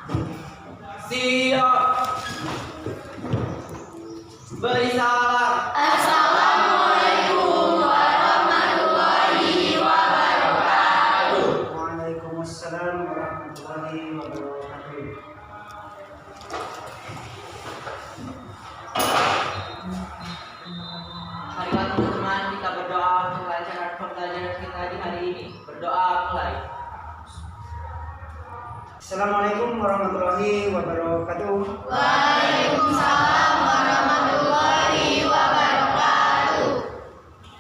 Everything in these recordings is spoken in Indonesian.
Siap. Beri salam. Assalamualaikum warahmatullahi wabarakatuh. Waalaikumsalam warahmatullahi wabarakatuh. Marilah teman-teman kita berdoa untuk melancarkan pembelajaran kita di hari ini. Berdoa mulai. Assalamualaikum warahmatullahi wabarakatuh. Waalaikumsalam warahmatullahi wabarakatuh.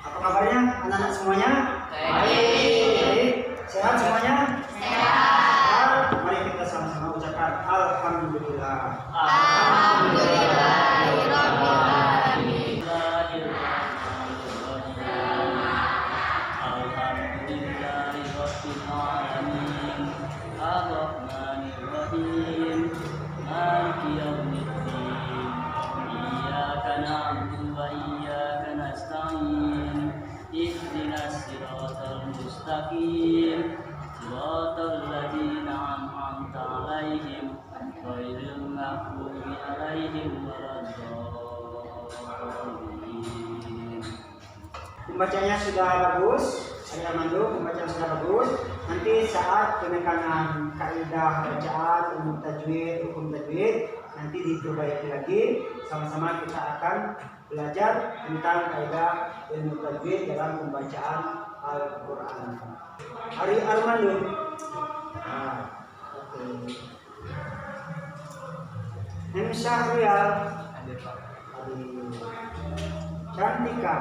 Apa kabarnya anak-anak semuanya? Baik. Sehat semuanya? Sehat. Mari kita sama-sama ucapkan Alhamdulillah. Alhamdulillahirabbil alamin. Ar-Rahmanir-Rahim Maliki yaumiddin Iyyaka na'budu wa iyyaka nasta'in Ihdinas siratal mustaqim Siratal ladzina an'amta 'alaihim ghairil maghdubi 'alaihim waladdallin. Pembacanya sudah bagus. Saya mandu, pembacaan sudah bagus. Nanti saat penekanan kaidah bacaan, ilmu tajwid, hukum tajwid, nanti diperbaiki lagi. Sama-sama kita akan belajar tentang kaidah ilmu tajwid dalam pembacaan Al-Quran. Hari Al-Mandu. Oke. Syahrial. Cantika.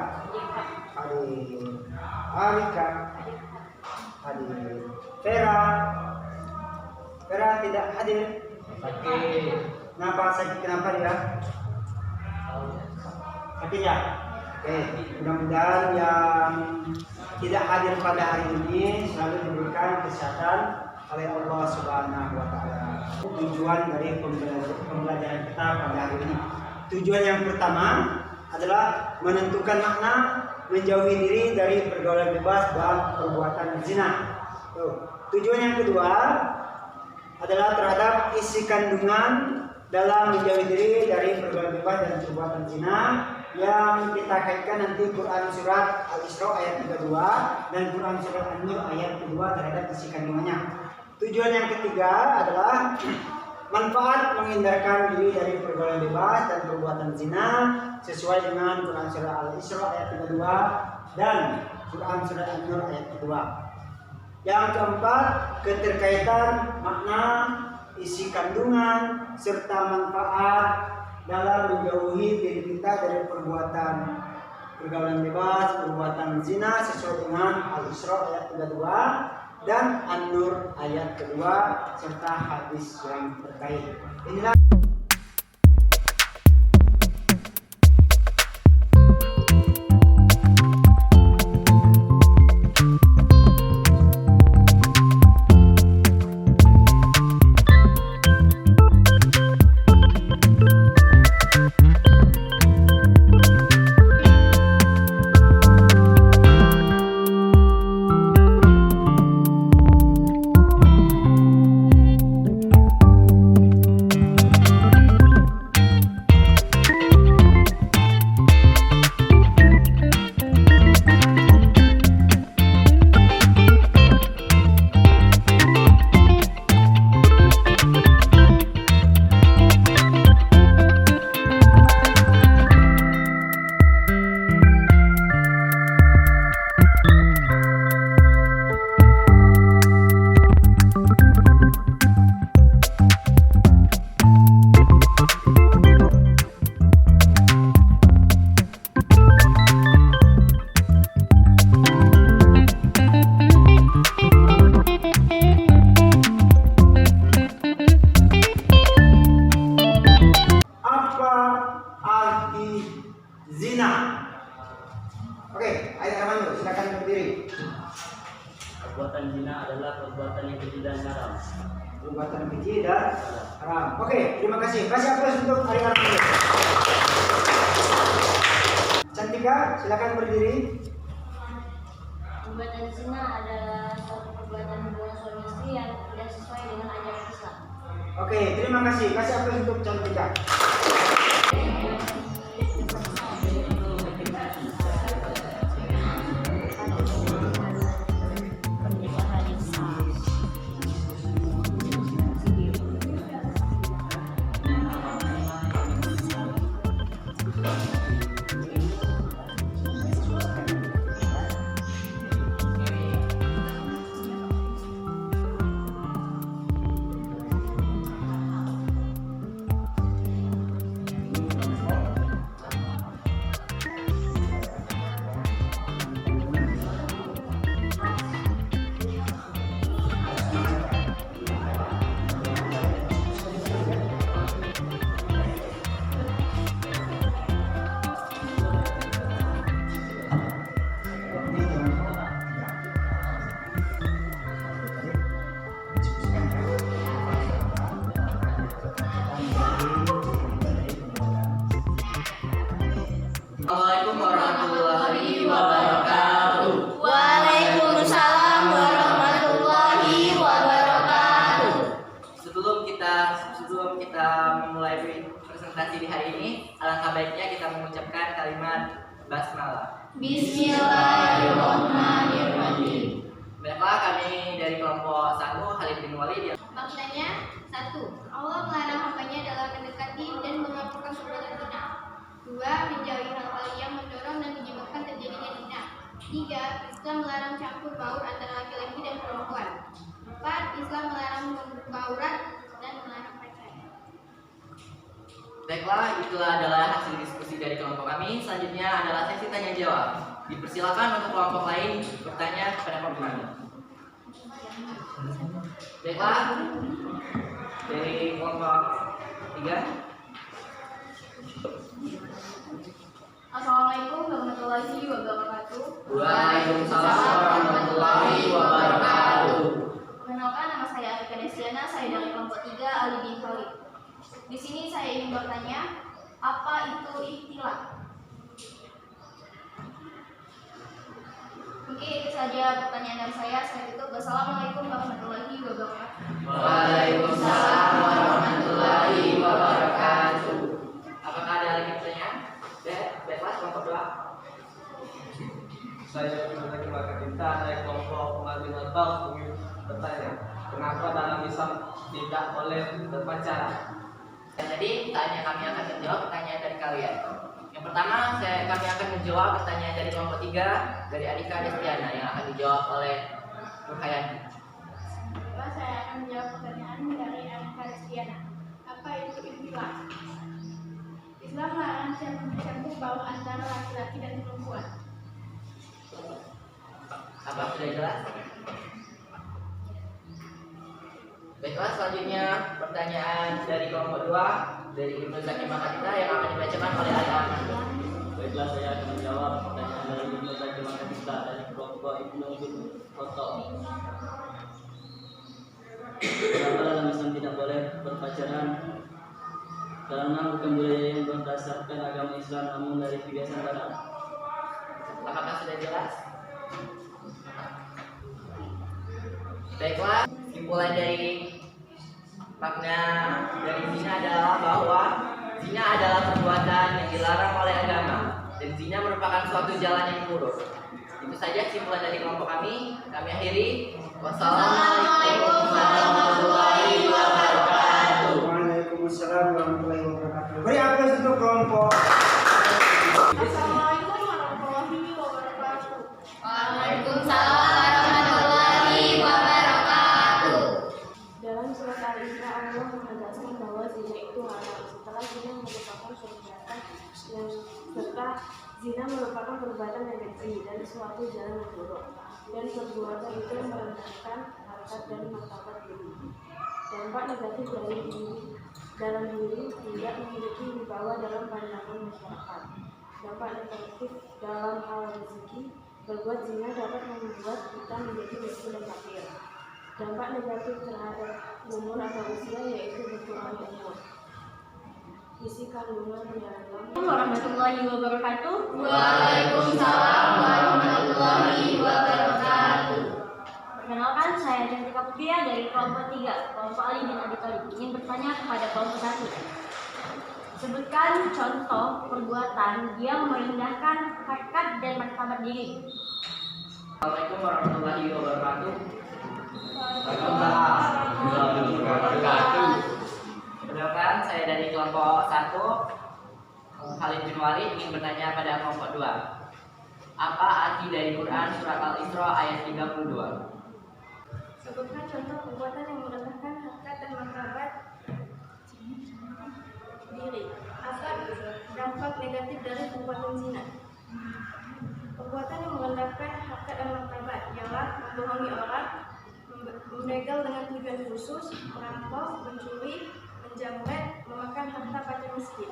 Alika. Vera tidak hadir. Sakit. Kenapa sakit? Kenapa dia? Sakit ya? Oke, mudah-mudahan yang tidak hadir pada hari ini selalu diberikan kesehatan oleh Allah Subhanahu wa Ta'ala. Tujuan dari pembelajaran kita pada hari ini. Tujuan yang pertama adalah menentukan makna menjauhi diri dari pergaulan bebas dan perbuatan zina. Tujuan yang kedua adalah terhadap isi kandungan dalam menjauhi diri dari pergaulan bebas dan perbuatan zina yang kita kaitkan nanti Quran surat Al-Isra ayat 32 dan Quran surat An-Nur ayat 2 terhadap isi kandungannya. Tujuan yang ketiga adalah manfaat menghindarkan diri dari pergaulan bebas dan perbuatan zina sesuai dengan Quran surah Al-Isra ayat 32 dan Quran surah An-Nur ayat 2. Yang keempat, keterkaitan makna, isi kandungan serta manfaat dalam menjauhi diri kita dari perbuatan pergaulan bebas, perbuatan zina sesuai dengan Al-Isra ayat 32 dan An-Nur ayat kedua serta hadis yang terkait. Inilah zina. Oke, Ayat Armando, silakan berdiri. Perbuatan zina adalah perbuatan yang keji dan haram. Perbuatan keji dan haram. Oke, terima kasih. Kasih aplaus untuk Ayat Armando. Cantika, silakan berdiri. Perbuatan zina adalah suatu perbuatan hubungan suami istri yang tidak sesuai dengan ajaran Islam. Oke, terima kasih. Kasih aplaus untuk Cantika. Assalamualaikum warahmatullahi wabarakatuh. Waalaikumsalam warahmatullahi wabarakatuh. Sebelum kita memulai presentasi di hari ini, alangkah baiknya kita mengucapkan kalimat basmalah. Bismillahirrahmanirrahim. Baiklah, kami dari kelompok 1 Khalid bin Walid. Maknanya 1. Allah melarang hambanya dalam mendekati dan melakukan perbuatan zina. 2. Menjauhi hal-hal yang mendorong dan menyebabkan terjadinya zina. 3. Islam melarang campur baur antara laki-laki dan perempuan. 4. Islam melarang membuka aurat dan melarang pacaran. Baiklah, itulah adalah hasil diskusi dari kelompok kami. Selanjutnya adalah sesi tanya jawab. Dipersilakan untuk kelompok lain bertanya kepada kelompok kami. Baiklah, dari kelompok 3. Assalamualaikum warahmatullahi wabarakatuh. Waalaikumsalam warahmatullahi wabarakatuh. Perkenalkan, nama saya Arika Desiana, saya dari kelompok 3 Ali bin Khalid. Di sini saya ingin bertanya, apa itu ikhtilaf? Mungkin itu saja pertanyaan dari saya. Saya tutup. Wassalamualaikum warahmatullahi wabarakatuh. Waalaikumsalam warahmatullahi wabarakatuh. Apakah ada lagi pertanyaan? Baiklah, kelompok 2. Saya Ibrahim Bakatinta dari kelompok Umar bin Khattab ingin bertanya, kenapa dalam Islam tidak boleh berpacaran? Dan tadi tanya kami akan menjawab pertanyaan dari kalian. Yang pertama, kami akan menjawab pertanyaan dari kelompok 3 dari Arika Destiana yang akan dijawab oleh Nurhayati. Saya akan menjawab pertanyaan dari Arika Destiana. Apa itu ikhtilaf? Islam melarang campur baur antara laki-laki dan perempuan. Apa sudah jelas? Baiklah, selanjutnya pertanyaan dari kelompok 2 dari Ibnu Zaki Makatita yang akan dibacakan oleh Ali Ahmad. Baiklah, saya akan menjawab pertanyaan dari Ibnu Zaki Makatita dari kelompok Ibnu bin Khattab. Kenapa dalam Islam tidak boleh berpacaran? Karena bukan budaya yang berdasarkan agama Islam, namun dari kebiasaan Barat. Apakah sudah jelas? Baiklah, kesimpulan dari makna dari zina adalah bahwa zina adalah perbuatan yang dilarang oleh agama dan zina merupakan suatu jalan yang buruk. Itu saja kesimpulan dari kelompok kami. Kami akhiri. Wassalamualaikum warahmatullahi wabarakatuh. Waalaikumsalam warahmatullahi wabarakatuh. Beri aplaus untuk kelompok. Assalamualaikum warahmatullahi wabarakatuh. Waalaikumsalam warahmatullahi wabarakatuh. Dalam surat Al-Isra Allah menegaskan bahwa zina itu haram. Setelah zina merupakan perbuatan yang serta zina merupakan perbuatan yang keji dan suatu jalan yang buruk. Dan perbuatan itu merendahkan harkat dan martabat diri. Dampak negatif dari dalam diri tidak memiliki wibawa dalam pandangan masyarakat. Dampak negatif dalam hal rezeki, berbuat zina dapat membuat kita menjadi miskin dan kafir. Dampak negatif terhadap umur atau usia yaitu berkurangnya umur. Isi kandungan di dalam. Warahmatullahi wabarakatuh. Waalaikumsalam warahmatullahi wabarakatuh. Perkenalkan, saya Cantika Putria dari kelompok 3, kelompok Ali bin Abi Thalib. Ingin bertanya kepada kelompok 1. Sebutkan contoh perbuatan yang merendahkan harkat dan martabat diri. Assalamualaikum warahmatullahi wabarakatuh. Perkenalkan, saya dari kelompok 1, Khalid bin Walid, ingin bertanya pada kelompok 2. Apa arti dari Quran surat Al-Isra ayat 32? Sebutkan contoh perbuatan yang merendahkan harkat dan martabat diri. Apa dampak negatif dari perbuatan zina? Perbuatan yang merendahkan harkat dan martabat ialah membohongi orang, membegal dengan tujuan khusus, merampok, mencuri, menjamret, memakan harta fakir miskin.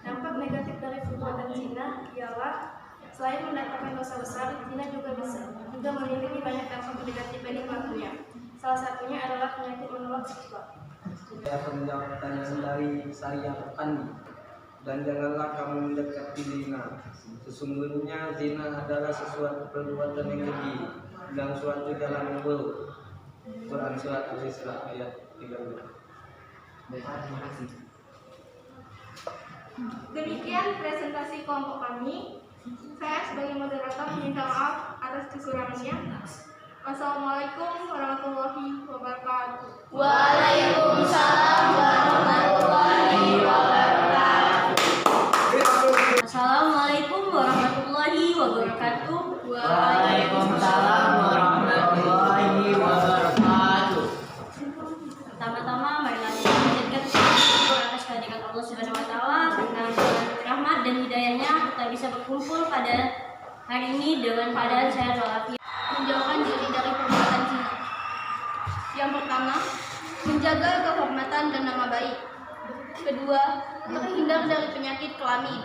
Dampak negatif dari perbuatan zina ialah selain mendatangkan dosa besar, zina juga memiliki banyak dampak negatif bagi pelakunya. Salah satunya adalah penyakit menular seksual. Saya akan menjawab pertanyaan dari Syariah Petani. Dan janganlah kamu mendekati zina. Sesungguhnya zina adalah sesuatu perbuatan yang keji dan suatu jalan yang buruk. Quran surat Al-Isra ayat 32. Baiklah, terima kasih. Demikian presentasi kelompok kami. Saya sebagai moderator minta maaf atas kekurangannya. Wassalamualaikum warahmatullahi wabarakatuh. Waalaikumsalam warahmatullahi wabarakatuh. Assalamualaikum warahmatullahi wabarakatuh. Waalaikumsalam warahmatullahi wabarakatuh. Pertama-tama marilah kita menjadikan syukur atas kehadiran Allah Subhanahu wa taala karena rahmat dan hidayahnya kita bisa berkumpul pada hari ini dengan keadaan sehat walafiat. Menjauhkan diri dari perbuatan zina. Yang pertama, menjaga kehormatan dan nama baik. Kedua, terhindar dari penyakit kelamin.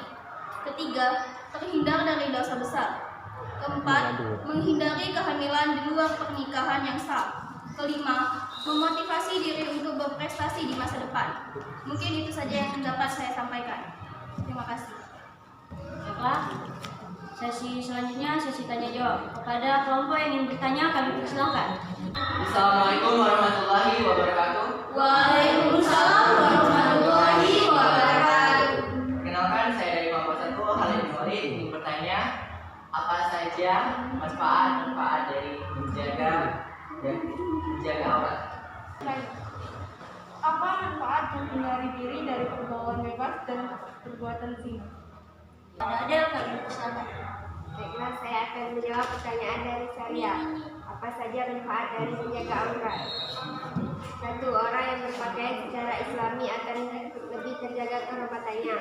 Ketiga, terhindar dari dosa besar. Keempat, menghindari kehamilan di luar pernikahan yang sah. Kelima, memotivasi diri untuk berprestasi di masa depan. Mungkin itu saja yang dapat saya sampaikan. Terima kasih. Baiklah, sesi selanjutnya sesi tanya jawab. Kepada kelompok yang ingin bertanya kami persilakan. Assalamualaikum warahmatullahi wabarakatuh. Waalaikumsalam warahmatullahi wabarakatuh. Perkenalkan, saya dari kelompok 1, Khalid bin Walid, ingin bertanya apa saja manfaat dari menjaga aurat. Apa manfaat menghindari diri dari pergaulan bebas dan perbuatan zina? Ada kami persilakan. Baiklah, saya akan menjawab pertanyaan dari Syariah. Apa saja manfaat dari menjaga aurat? 1. Orang yang berpakaian secara islami akan lebih terjaga kehormatannya.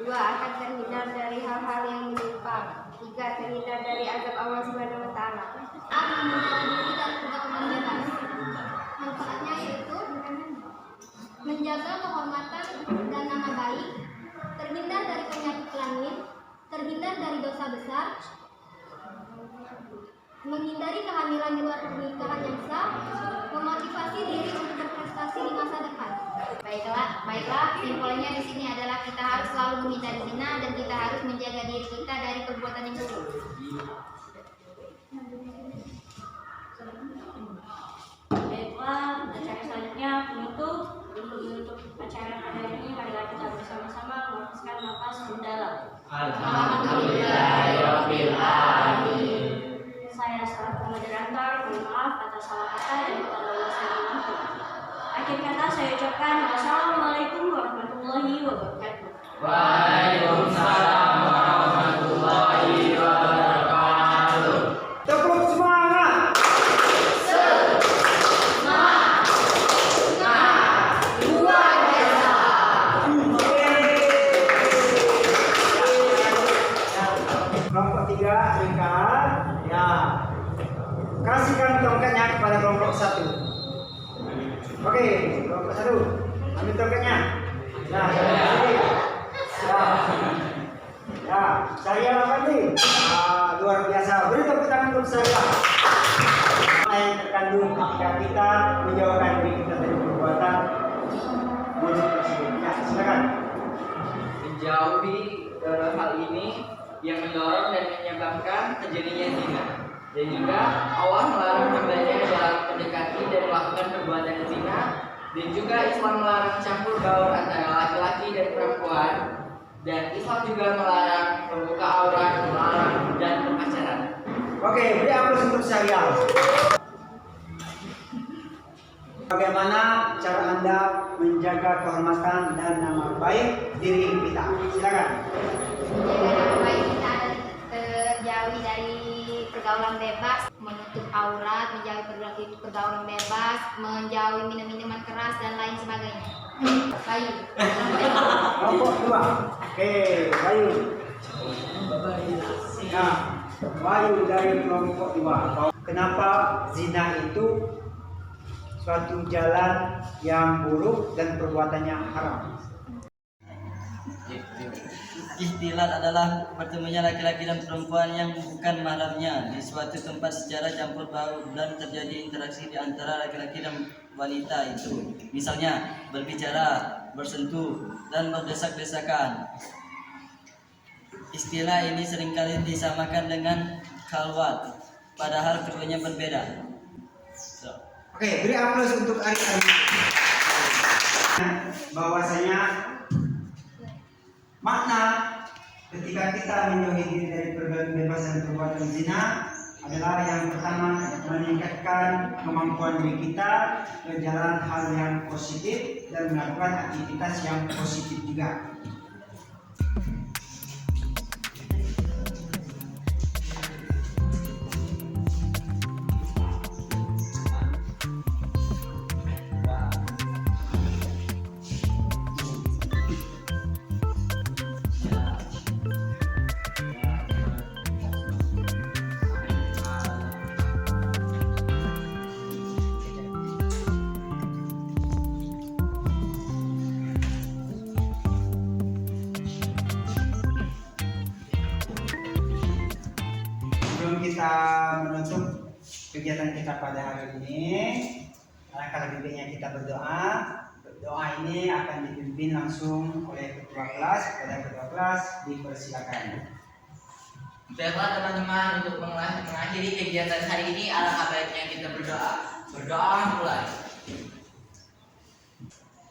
2. Akan terhindar dari hal-hal yang menyimpang. 3. Terhindar dari azab Allah Subhanahu wa taala. Akan menjaga diri dari pergaulan bebas. Manfaatnya yaitu menjaga kehormatan dan nama baik, terhindar dari penyakit kelamin, terhindar dari dosa besar, menghindari kehamilan di luar pernikahan yang sah, memotivasi diri untuk berprestasi di masa depan. Baiklah, simpelnya di sini adalah kita harus selalu menghindari zina dan kita harus menjaga diri kita dari perbuatan yang buruk. Baiklah, acara selanjutnya penutup. Untuk menutup acara pada hari ini, marilah kita bersama-sama menghembuskan nafas mendalam. Alhamdulillahirabbil alamin. Saya selaku moderator, mohon maaf atas salah kata dan kepada Allah SWT. Akhir kata saya ucapkan wassalamualaikum warahmatullahi wabarakatuh. Waalaikumsalam warahmatullahi wabarakatuh. Tepuk semangat. Kelompok 3 ringkas, ya. Kasihkan tongkatnya kepada kelompok 1. Oke, kelompok 1. Ambil tongkatnya. Nah, ya, saya apa nih? Luar biasa. Beri tepuk tangan untuk saya. Apa yang terkandung ketika kita menjauhkan diri kita dari perbuatan buruk tersebut. Ya, silakan. Menjauhi hal ini yang mendorong dan menyebabkan terjadinya zina. Dan juga Allah melarang hambanya dalam mendekati dan melakukan perbuatan zina Dan juga Islam melarang campur gaul antara laki-laki dan perempuan. Dan Islam juga melarang membuka aurat, melarang dan berpacaran. Oke, beri aplaus untuk Syariah. Bagaimana cara Anda menjaga kehormatan dan nama baik diri kita? Silakan. Menjaga nama baik kita adalah terjauhi dari pergaulan bebas, menutup aurat, menjauhi pergaulan bebas, menjauhi minum-minuman keras dan lain sebagainya. Bayu. Kelompok 2. Oke, Bayu. Nah, Bayu dari kelompok 2. Kenapa zina itu suatu jalan yang buruk dan perbuatannya haram? Ikhtilat adalah bertemunya laki-laki dan perempuan yang bukan mahramnya di suatu tempat secara campur baur dan terjadi interaksi di antara laki-laki dan wanita itu. Misalnya berbicara, bersentuh, dan berdesak-desakan. Istilah ini seringkali disamakan dengan khalwat, padahal keduanya berbeda. Oke, beri aplaus untuk Ari. Bahwasanya makna ketika kita menjauhi diri dari pergaulan bebas dan perbuatan zina adalah yang pertama meningkatkan kemampuan diri kita ke jalan hal yang positif dan melakukan aktivitas yang positif juga. Sebelum kita menutup kegiatan kita pada hari ini, alangkah lebih baiknya kita berdoa. Doa ini akan dipimpin langsung oleh ketua kelas. Kepada ketua kelas dipersilakan. Baiklah teman-teman, untuk mengakhiri kegiatan hari ini alangkah baiknya kita berdoa. Berdoa mulai.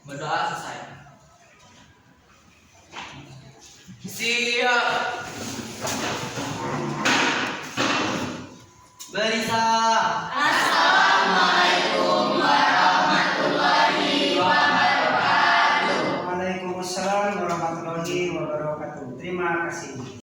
Berdoa selesai. Siap. Barisan.